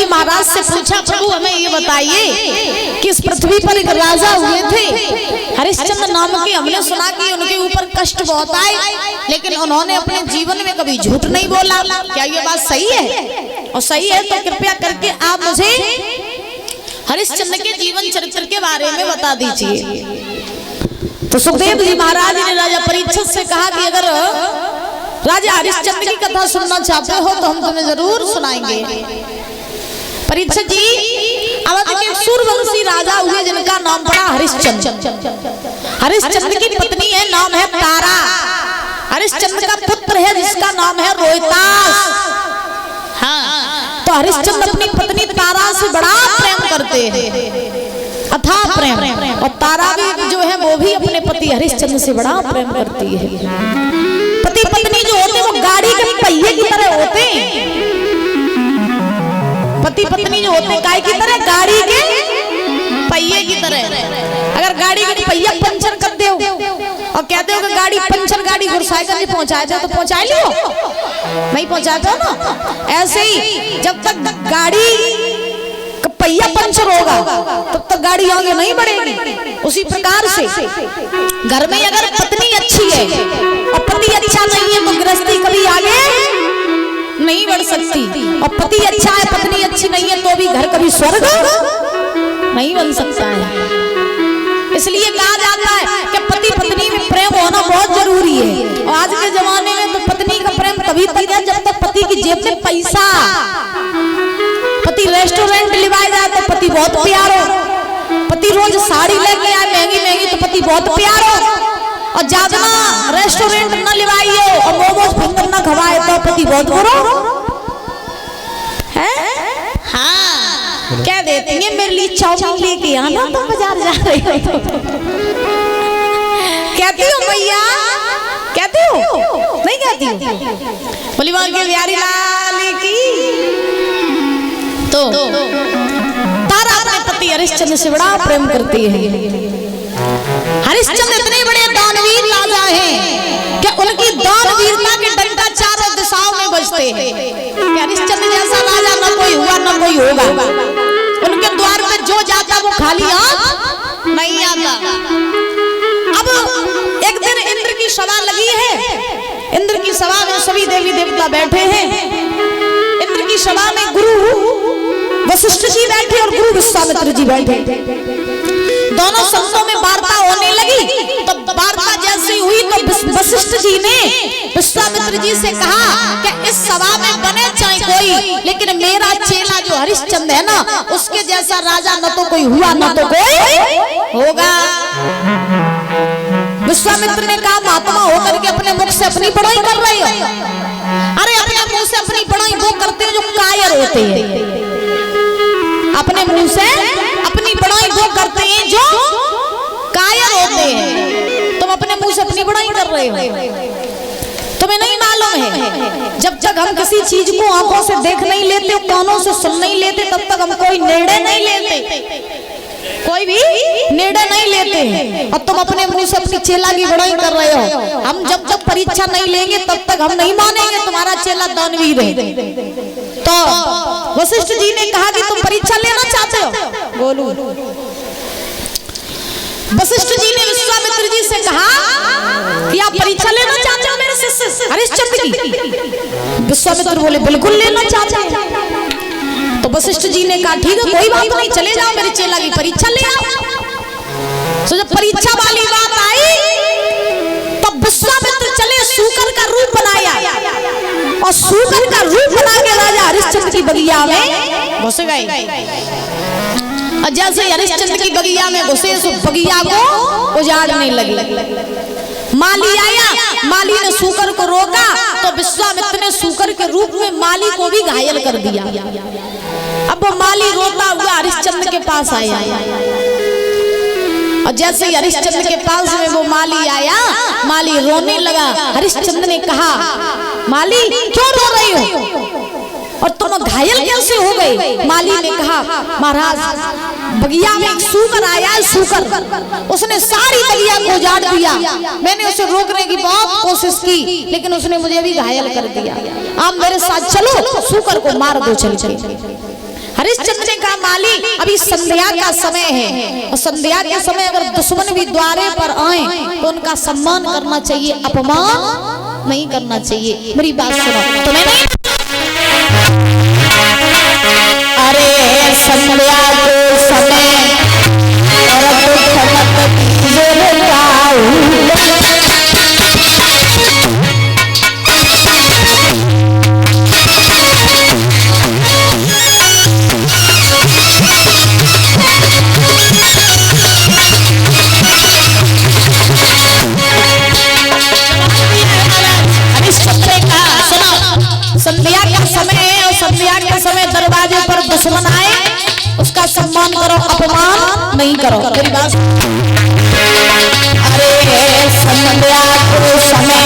जी महाराज से पूछा, प्रभु हमें ये बताइए कि इस पृथ्वी पर एक राजा हुए थे हरिश्चंद्र नाम के, हमने सुना कि उनके ऊपर कष्ट बहुत आए, लेकिन उन्होंने अपने जीवन में कभी झूठ नहीं बोला। क्या ये बात सही है? और सही है तो कृपया करके आप मुझे हरिश्चंद्र के जीवन चरित्र के बारे में बता दीजिए। तो सुखदेव जी महाराज ने राजा परीक्षित से कहा कि अगर राजा हरिश्चंद्र की कथा सुनना चाहते हो तो हम तुम्हें जरूर सुनाएंगे। परीक्षित जी अवध के सूर्यवंशी राजा हुए जिनका नाम पड़ा हरिश्चंद्र। हरिश्चंद्र की पत्नी है, नाम है तारा। हरिश्चंद्र का पुत्र है जिसका नाम है रोहितास। हाँ, तो हरिश्चंद्र अपनी पत्नी तारा से बड़ा प्रेम करते हैं, अथाह प्रेम। और तारा भी जो है वो भी अपने पति हरिश्चंद्र से बड़ा प्रेम करती है। पति पत्नी जो होते हैं वो गाड़ी के पहिए की तरह होते हैं। पति पत्नी जो होते काय की तरह, गाड़ी के पहिए की तरह। अगर गाड़ी का पहिया पंचर कर दो और कहते हो कि गाड़ी पंचर, गाड़ी गुरसाइकिल नहीं पहुंचाए जाए तो पहुंचा लियो, नहीं पहुंचाते हो ना। ऐसे ही जब तक गाड़ी का पहिया पंचर होगा तब तक गाड़ी आगे नहीं बढ़ेगी। उसी प्रकार से घर में अगर पत्नी अच्छी है और पति अच्छा नहीं है तो गृहस्थी कभी आगे नहीं बढ़ सकती। और पति अच्छा है पत्नी अच्छी नहीं है तो भी घर कभी स्वर्ग नहीं बन सकता है। इसलिए कहा जाता है कि पति पत्नी में प्रेम होना बहुत जरूरी है। और आज के जमाने में तो पत्नी का प्रेम तभी तक है जब तक पति की जेब में पैसा। पति रेस्टोरेंट लिवाए जाए तो पति बहुत प्यारो, पति रोज साड़ी लेके आए महंगी महंगी तो पति बहुत प्यारो, और ज्यादा रेस्टोरेंट न लिवाइए और मोमोज फिंगर न खवाए तो पति बहुत बुरा है। हाँ, क्या देती है मेरे लिए चाउमीन लेके आना तो बाजार जा रही हो तो। कहती हो भैया, कहती हो नहीं कहती हो? बलिवान के बिहारी लाल की। तो तारा अपने पति हरिश्चंद्र से बड़ा प्रेम करती है। हरिश्चंद्र इतने बड़े दानवीर राजा हैं कि उनकी दानवीरता के डंडा चारों दिशाओं में बजते हैं। हरिश्चंद्र जैसा राजा न कोई हुआ न कोई होगा। उनके द्वार पे जो जाता वो खाली हाथ नहीं आता। अब एक दिन इंद्र की सभा लगी है। इंद्र की सभा में सभी देवी देवता बैठे हैं। इंद्र की सभा में गुरु वशिष्ठ जी बैठे और गुरु विश्वामित्र जी बैठे। दोनों संतों में वार्ता होने लगी। तो वार्ता जैसी हुई तो वशिष्ठ जी ने विश्वामित्र जी से कहा कि इस सभा में बने चाहे कोई, लेकिन मेरा चेला जो हरिश्चंद्र है ना उसके जैसा राजा न तो कोई हुआ न तो कोई होगा। विश्वामित्र ने कहा महात्मा होकर के अपने मुख से अपनी बड़ाई कर रहे हो। अरे अपने मुंह से अपनी बड़ाई वो करते हैं जो कायर होते हैं। अपने मुंह से अपनी बड़ाई वो करते हैं जो कायर होते हैं। तुम अपने मुंह से अपनी बड़ाई कर रहे हो, तुम्हें नहीं मालूम है जब तक हम किसी चीज को आंखों से देख नहीं लेते, कानों से सुन नहीं लेते, तब तक हम कोई निर्णय नहीं लेते, कोई भी निर्णय नहीं लेते हैं। और तुम अपने मुंह से अपनी चेला की बड़ाई कर रहे हो। हम जब तक परीक्षा नहीं लेंगे तब तक हम नहीं मानेंगे तुम्हारा चेला दानवीर है। तो वशिष्ठ जी ने कहा कि तुम परीक्षा लेना चाहते हो? बोलो। वशिष्ठ जी ने विश्वामित्र जी से कहा कि आप परीक्षा लेना चाहते हो मेरे शिष्य हरिश्चंद्र की? विश्वामित्र बोले बिल्कुल लेना चाहते हैं। तो वशिष्ठ जी ने कहा ठीक है कोई बात नहीं, चले जाओ मेरे चेला की परीक्षा ले आओ। तो जब परीक्षा वाली बात आई तब विश्वामित्र चले, सूकर का रूप बनाया और सूकर का रूप बना के राजा हरिश्चंद्र की बगिया में घुस गए। और जैसे हरिश्चंद्र की बगिया में घुसे तो बगिया को उजाड़ने लगे। माली आया, माली ने सूकर को रोका तो विश्वामित्र ने सूकर के रूप में माली को भी घायल कर दिया। अब वो माली रोता हुआ हरिश्चंद्र के पास आया और जैसे ही हरिश्चंद्र के पास में वो माली आया, माली रोने लगा। हरिश्चंद्र ने कहा माली क्यों रो रही हो और तुम घायल कैसे हो गए? माली ने कहा महाराज बगिया में एक सूकर आया है, सूकर उसने सारी बगिया को उजाड़ दिया। मैंने उसे रोकने की बहुत कोशिश की लेकिन उसने मुझे भी घायल कर दिया। आप मेरे साथ चलो, सूकर को मार दो चल के। हरिश्चंद्र ने कहा माली अभी संध्या का समय है और संध्या के समय अगर दुश्मन भी द्वारे पर आए तो उनका सम्मान करना चाहिए, अपमान नहीं करना चाहिए। मेरी बात सुनो, तुम्हें नहीं अरे संध्या के समय संध्या का समय है और संध्या के समय दरवाजे पर दुश्मन आए उसका सम्मान करो, अपमान नहीं करो। मेरी बात अरे संध्या के समय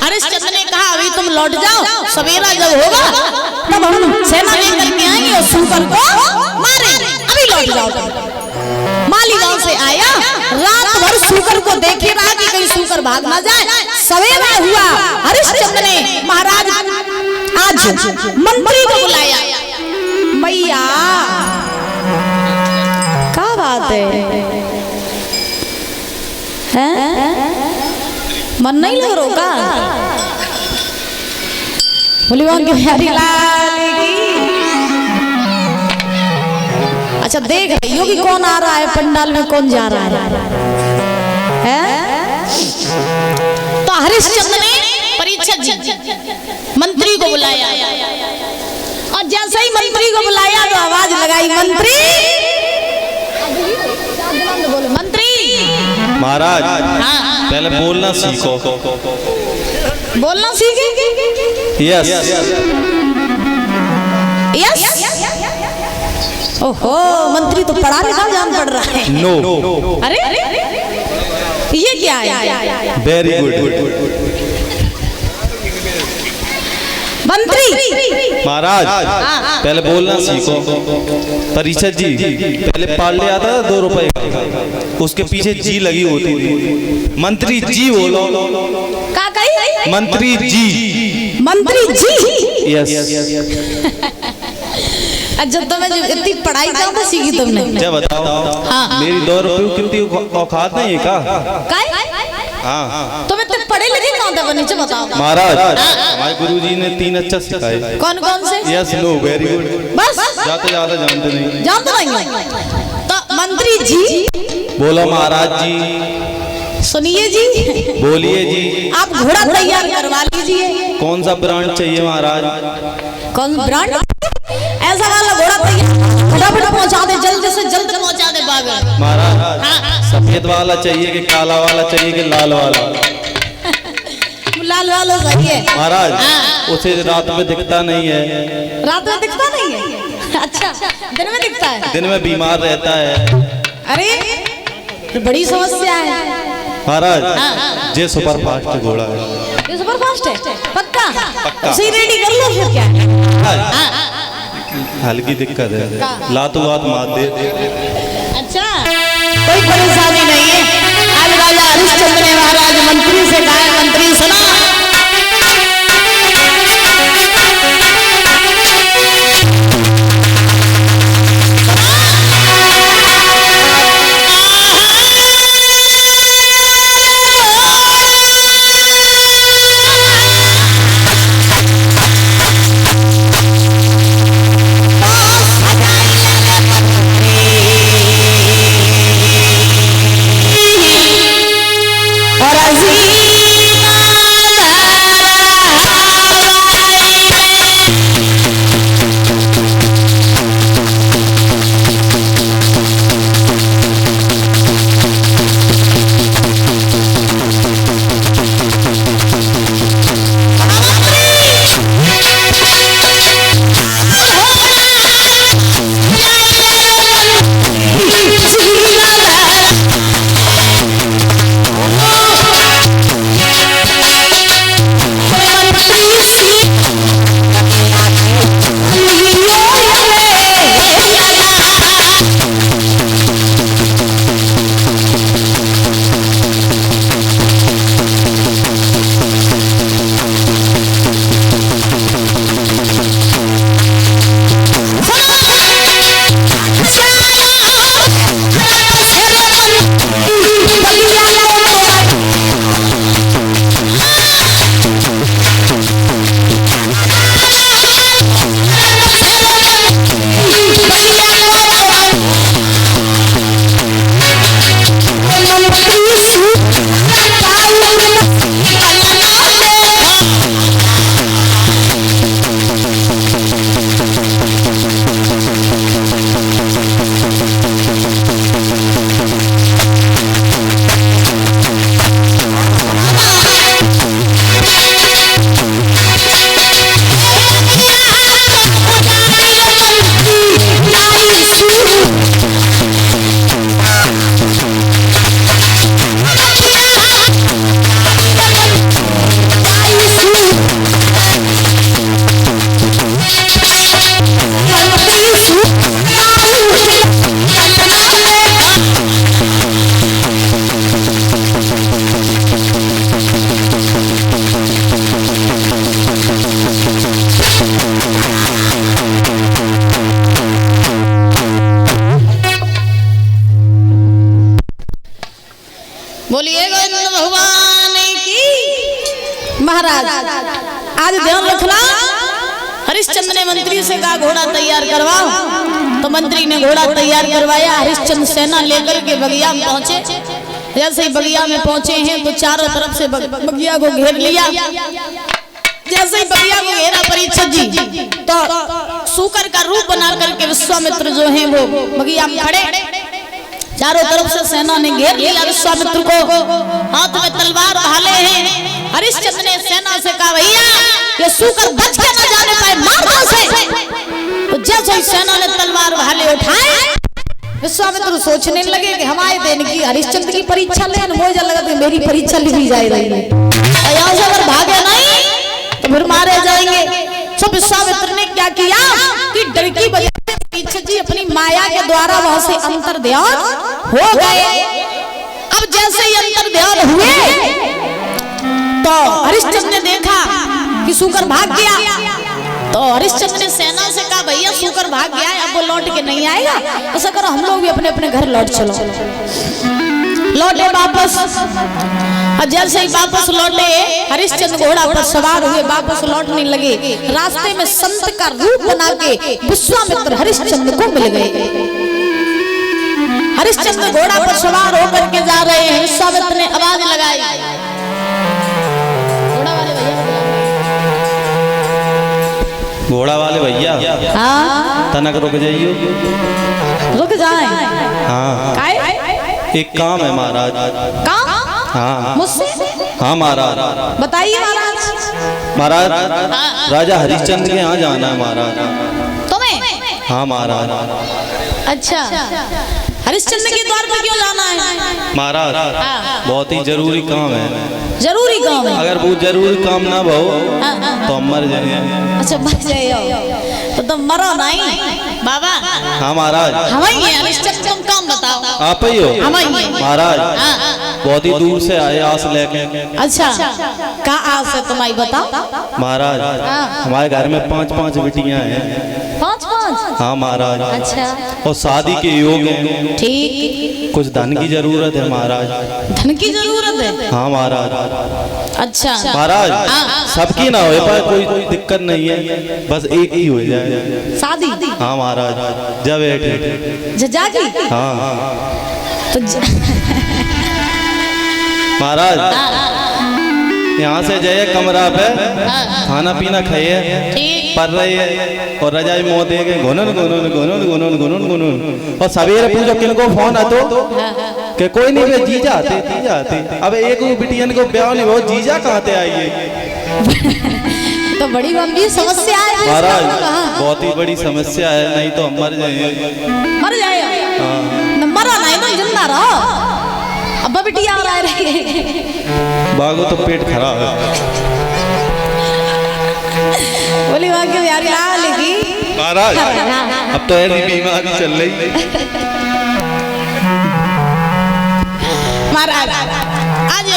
हरिश्चंद्र ने कहा अभी तुम लौट जाओ, सवेरा जब होगा तब हम सेना लेकर के आएंगे और सूकर को मारेंगे, अभी लौट जाओ। माली गांव से आया, रात भर सूकर को देखे रहा कि कहीं सूकर भाग ना जाए। सवेरा हुआ, हरिश्चंद्र ने महाराज आज मंत्री को बुलाया। मैया क्या बात है? मन नहीं लग रहा का? बोली के प्यारी लाल की। अच्छा देख रही हो कि कौन आ रहा है पंडाल में, कौन जा रहा है? तो हरिश्चंद्र ने परीक्षक मंत्री को बुलाया और जैसे ही मंत्री को बुलाया तो आवाज लगाई, मंत्री मंत्री महाराज पहले बोलना सीखो। बोलना सीखे? Yes yes. ओहो मंत्री तो पढ़ा लिखा जान पड़ रहा है। नो। अरे ये क्या है? वेरी गुड मंत्री। महाराज पहले बोलना सीखो। परीक्षक जी पहले पार्ले आता था 2 रुपए का, उसके पीछे जी लगी होती थी। मंत्री जी बोलो। का कही? मंत्री जी। मंत्री जी। यस। अच्छा तुम्हें जो इतनी पढ़ाई कहाँ से सीखी तुमने? क्या बताओ? हाँ। मेरी 2 रुपए कितनी औकात नहीं है का? हाँ। तुम्हें तो पढ़े लिखे कौन था नीचे बताओ। महाराज हमारे गुरुजी ने 3 अच्छा सिखाए। कौन कौन से? Yes know very good. बस ज्यादा जानते नहीं। जानते नहीं। तो मंत्री जी बोलो महाराज जी। सुनिए जी। बोलिए जी। आप घोड़ा तैयार करवा लीजिए। कौन सा ब्रांड चाहिए महाराज? कौन ब्रांड? ऐसा वाला घोड़ा तैयार, फटाफट पहुंचा दे, जल्द से जल्द पहुंचा दे। सुहागन। महाराज हाँ। सफेद वाला चाहिए कि काला वाला चाहिए कि लाल वाला? लाल वाला सही है महाराज। हाँ। उसे रात में दिखता नहीं है। रात में दिखता नहीं है? अच्छा, दिन में दिखता है। दिन में बीमार रहता है। अरे तो बड़ी समस्या है महाराज। हाँ। ये सुपर फास्ट घोड़ा है। ये सुपर फास्ट है पक्का? पक्का। उसे रेडी कर लो फिर क्या है? हाँ। हल्की दिक्कत है, लातों लात मार दे। अच्छा, कोई परेशानी नहीं है। आज राजा हरिश्चंद्र ने महाराज मंत्री से कहा, मंत्री सुना, बोलिए गोविंद भगवान की। महाराज आज ध्यान रखना, हरिश्चंद्र ने मंत्री से कहा घोड़ा तैयार करवाओ, तो मंत्री ने घोड़ा तैयार करवाया। हरिश्चंद्र सेना लेकर के बगिया में पहुंचे। जैसे ही बगिया में पहुंचे हैं तो चारों तरफ से बगिया को घेर लिया। जैसे ही बगिया को घेरा परीक्षित जी, तो सूकर का रूप बना करके विश्वामित्र जो है वो बगिया में खड़े। चारों तरफ से सेना ने घेर लिया विश्वामित्र को, हाथ में तलवार भाले हैं। हरिश्चंद्र ने सेना से कहा भैया ये सूकर बच के न जाने पाए, मार दो उसे। तो जैसे ही सेना ने तलवार भाले उठाए, विश्वामित्र सोचने लगे कि हमारे दिन की हरिश्चंद्र की परीक्षा ले, मुझे लगा कि मेरी परीक्षा ली जा रही है, यहाँ से अगर भागे नहीं तो फिर मारे जाएंगे। तो विश्वामित्र ने क्या किया कि डर की वजह से परीक्षित जी अपनी माया के द्वारा वहां से अंतर ध्यान हो गए। अब जैसे ही अंतर ध्यान हुए तो हरिश्चंद्र ने देखा कि सूकर भाग गया। तो हरिश्चंद्र ने सेना से कहा भैया सूकर भाग गया है, अब वो लौट के नहीं आएगा, ऐसा करो हम लोग भी अपने अपने घर लौट चलो। लौटे वापस। और जैसे ही वापस लौटे, हरिश्चंद्र घोड़ा पर सवार हुए वापस लौटने लगे। रास्ते में संत का रूप बना के विश्वामित्र हरिश्चंद्र को मिल गए। हरिश्चंद्र घोड़ा पर सवार होकर के जा रहे हैं। विश्वामित्र ने आवाज लगाई, घोड़ा वाले भैया घोड़ा वाले भैया हाँ तनक रुक जाइयो। रुक जाए। हाँ काय? एक काम है महाराज। काम? हाँ मुझसे? हाँ महाराज। बताइए महाराज। महाराज राजा हरिश्चंद्र के यहाँ जाना है महाराज। तुम्हें? हाँ महाराज। अच्छा, हरिश्चंद्र के द्वार पर क्यों जाना है महाराज? बहुत ही जरूरी काम है। जरूरी काम है? अगर वो जरूरी काम ना हो तो हम मर जाएंगे। अच्छा मर जाए तो तुम मरो नहीं बाबा। हाँ महाराज। हम ही हैं हरिश्चंद्र, तुम काम बताओ। आप ही हो? हम ही हैं महाराज। बहुत ही दूर से आए आस लेके। अच्छा कहाँ आस है तुम्हारी बताओ महाराज। हमारे घर में 5-5 बेटियां हैं। 5-5? हाँ महाराज। अच्छा और शादी के योग हैं। ठीक। कुछ धन की जरूरत है महाराज। धन की जरूरत है? हाँ महाराज। अच्छा महाराज सबकी ना हो पाए कोई दिक्कत नहीं है, बस एक ही हो जाए शादी। हाँ महाराज। जब बैठे जजा की? हाँ तो महाराज यहाँ से जाइए कमरा पे, खाना पीना खाइए पढ़ रही है और रजाई मुँह दे के घुनन घुनन घुनन घुनन घुनन घुनन। और सवेरे पूछो किनको फोन आतो कि कोई नहीं वे जीजा आते। अब एक बिटियन को ब्याह नहीं हो, जीजा कहाँ से आइए? तो बड़ी गंभीर समस्या है महाराज। बहुत ही बड़ी समस्या है, नहीं तो हम मर जाएंगे। मर जाए? मरा नहीं तो जिंदा रहो। अब बिटिया और आ रही है बागो तो पेट खराब है। बोली वहाँ क्यों यार ला लेगी महाराज। अब तो ऐसी बीमारी चल रही। महाराज आज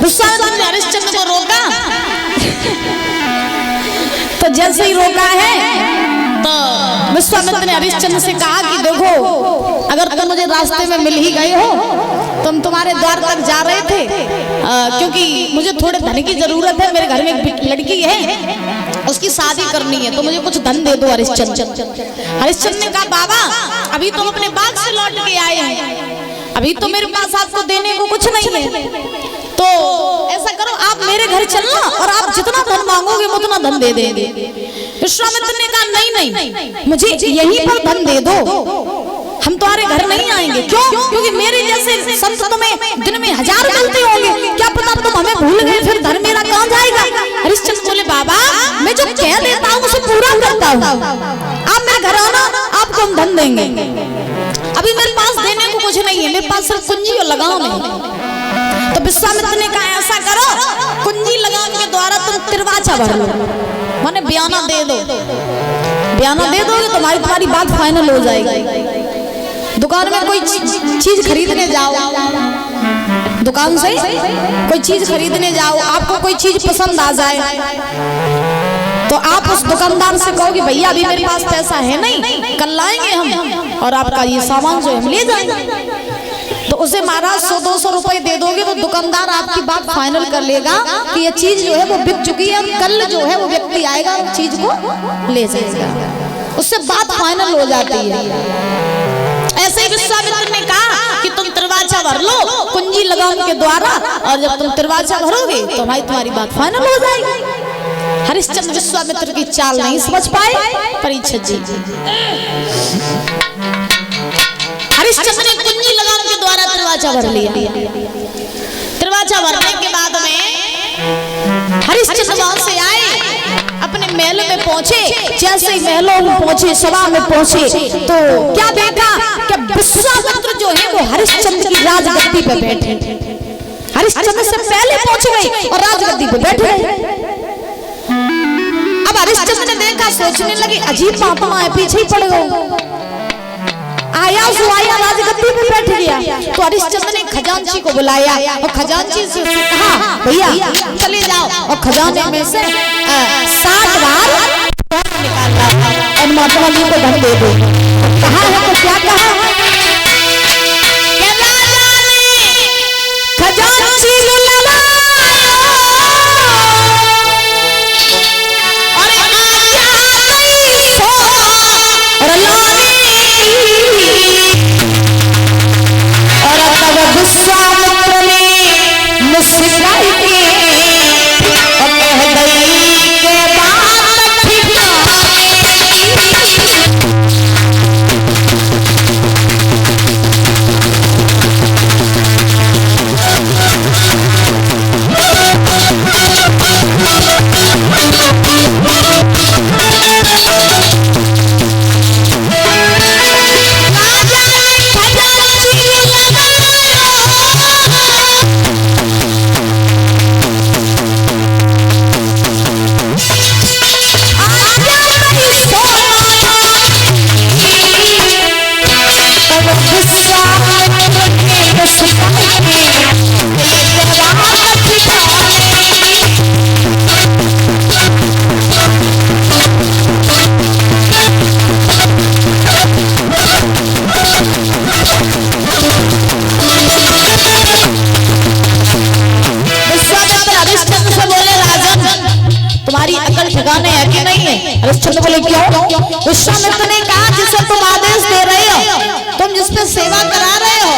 विश्वामित्र ने हरिश्चंद्र को रोका तो जैसे ही रोका है तो विश्वामित्र ने हरिश्चंद्र से कहा कि देखो अगर तुम मुझे रास्ते में मिल ही गए हो, तुम तुम्हारे द्वार तक जा रहे थे क्योंकि मुझे थोड़े धन की जरूरत है, मेरे घर में एक लड़की है उसकी शादी करनी है, तो मुझे कुछ धन दे दो हरिश्चंद्र। हरिश्चंद्र ने कहा बाबा अभी तुम अपने बाग से लौट के आए हैं, अभी तो मेरे पास आपको देने को कुछ नहीं है, तो ऐसा करो आप मेरे घर चलना और आप जितना धन मांगोगे मैं उतना धन दे देंगे। विश्वामित्र ने कहा नहीं नहीं मुझे यहीं पर धन दे दो, हम तुम्हारे घर नहीं आएंगे। क्यों? क्योंकि मेरे जैसे संत तुम्हें दिन में 1000 मिलते होंगे, क्या पता तुम हमें भूल गए, फिर धन मेरा कहाँ जाएगा? हरिश्चंद्र बोले बाबा मैं जो कह देता हूँ उसे पूरा करता हूँ, आप मेरे घर आना आपको हम धन देंगे। अभी मेरे पास देने को कुछ नहीं है, मेरे पास सिर्फ कुंजी और लगाम है। तो विश्वामित्र ने कहा ऐसा करो कुंजी लगाम के द्वारा तुम तिरवाचा भर लो, माने बयाना दे दो, बयाना दे दोगे तुम्हारी बात फाइनल हो जाएगी। दुकान में कोई चीज खरीदने जाओ, दुकान से कोई चीज खरीदने जाओ, आपको कोई चीज पसंद आ जाए तो आप उस दुकानदार से कहोगे भैया अभी मेरे पास पैसा है नहीं, कल लाएंगे हम और आपका ये सामान जो हम ले जाएंगे। तो उसे महाराज 100-200 रुपए दे दोगे तो दुकानदार आपकी बात फाइनल कर लेगा कि ये चीज जो है वो बिक चुकी है, कल जो है वो व्यक्ति आएगा और चीज को ले जाएगा, उससे बात फाइनल हो जाती है। ऐसे ही विश्वामित्र ने कहा कि तुम तिरवाचा भर लो कुंजी लगाम के द्वारा, और जब तुम तिरवाचा भरोगे तो हमारी बात फाइनल हो जाएगी। हरिश्चंद्र विश्वामित्र की चाल नहीं समझ पाए। परीक्षित जी हरिश्चंद्र ने कुंजी लगाम के द्वारा तिरवाचा भर लिया। तिरवाचा भरने के बाद में हरिश्चंद्र वहां से आए, अपने महल में पहुंचे। जैसे ही महलों में पहुंचे, सभा में पहुंचे तो क्या देखा कि विश्वामित्र जो है वो हरिश्चंद्र की राजगद्दी पे बैठे। हरिश्चंद्र से पहले पहुंच गए और राजगद्दी पे बैठे गए। अब हरिश्चंद्र ने देखा, सोचने लगे अजीब महात्मा है, पीछे ही पड़ गए। आया राजगद्दी पे बैठ गया तो हरिश्चंद्र ने खजांची को बुलाया और खजांची से कहा भैया चले जाओ और खजाने में से 60 बार निकालना और महात्मा जी को धन दे दो। कहा है तो क्या कहा? खजांची विश्वामित्र ने मुस्कुराई के और कह गई के बात ठीक हरिश्चंद्र बोले क्यों? विश्वामित्र ने कहा जिसे तुम आदेश दे रहे हो, तुम जिस पे सेवा करा रहे हो,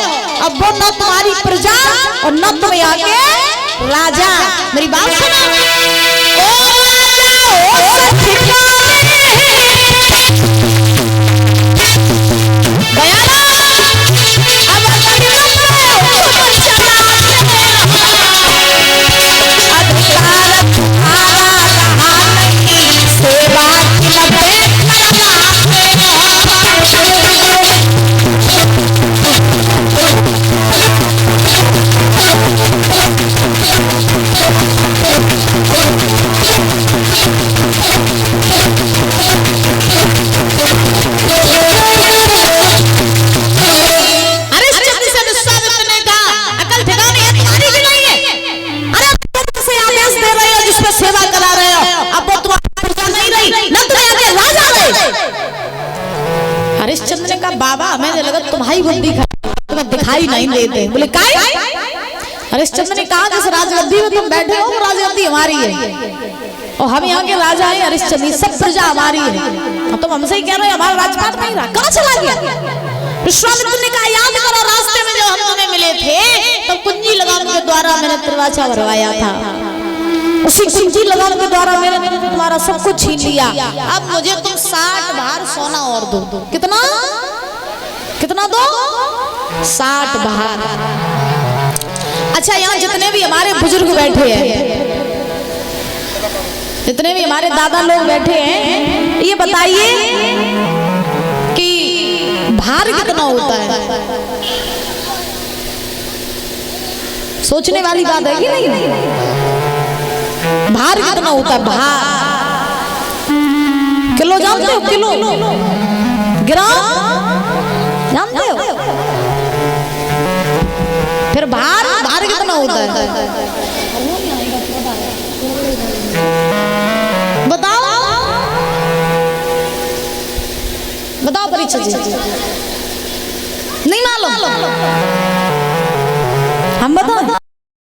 अब वो न तुम्हारी प्रजा और न तुम यहाँ के राजा। मेरी बात सुनो। हरिश्चंद्र ने कहा बाबा हमें लगा तुम्हारी बुद्धि तुम्हें दिखाई नहीं देते। बोले काय? हरिश्चंद्र ने कहा जिस राजगद्दी में तुम बैठे हो वो राजगद्दी हमारी है और हम यहाँ के राजा हैं। हरिश्चंद्र सब प्रजा हमारी है। तुम हमसे ही कह रहे हो हमारा राजपाट नहीं रहा, कहाँ चला गया? विश्वामित्र ने कहा याद करो रास्ते में जब हम तुम्हें मिले थे तब तो कुंजी लगाम के द्वारा मैंने तिरवाचा भरवाया था, उसी कुंजी लगाम के द्वारा मैंने तुम्हारा सब कुछ छीन लिया। अब मुझे तुम 60 भार सोना और दो। कितना कितना दो? 60 भार। अच्छा यहाँ जितने भी हमारे बुजुर्ग बैठे हैं, जितने भी हमारे दादा लोग बैठे हैं, ये बताइए कि भार कितना होता है? सोचने वाली बात है कि नहीं? भार कितना होता है? भार किलो जानते हो? किलो ग्राम जानते हो? फिर भार भार कितना होता है? बताओ बताओ परीक्षा जी, नहीं मालूम? हम बताओ।